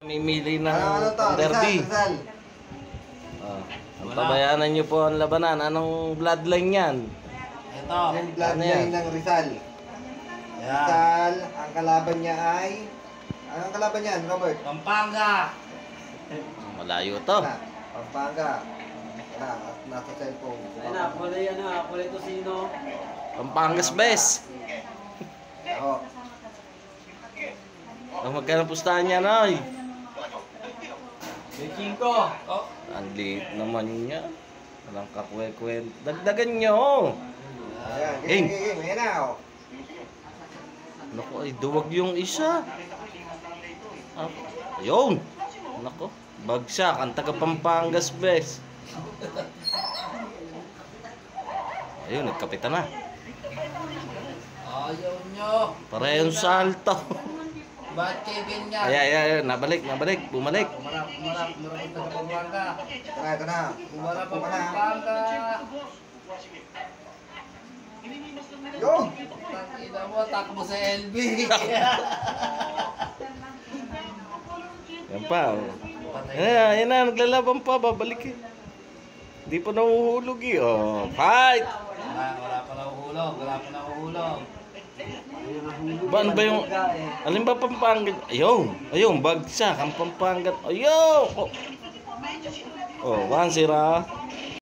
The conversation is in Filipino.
Mimili ng Ano to? derby. Rizal. Pabayaanan niyo po ang labanan. Anong bloodline yan? Ito. Yung bloodline ng Rizal. Yan. Rizal, ang kalaban niya ay... Anong kalaban niyan, Robert? Pampanga. Malayo to. Pampanga. Nasa cellphone. Kulay to sino? Pampangas best. Oo. Magkano pustahan niya, Noy? May 5. Oh. Ang liit naman niya. Walang kakwe-kwen. Dagdagan niyo. Ayan, Game. game. Ayan na, oh. Naku, ay duwag yung isa. Ah, ayun. Naku, bagsak. Ang taga Pampangas best. Ayun, nagkapitan na. Ayaw nyo. Parehong salto. Ba't kayo ganyan? Ay, nabalik, bumalik. Marap sa Pampanga. Ito na. Marap Upo sa ka na. Pampanga. Yung! Tangina mo, takbo sa LB. Yan pa. Oh. Yan na, naglalaban pa, babalik eh. Di pa nahuhulog eh. Oh, fight! Wala pa nahuhulog. Ba, ano ba yung... Alin ba Pampanga? Ayun, bagsak ang Pampanga. Ayun! Oh, 1-0.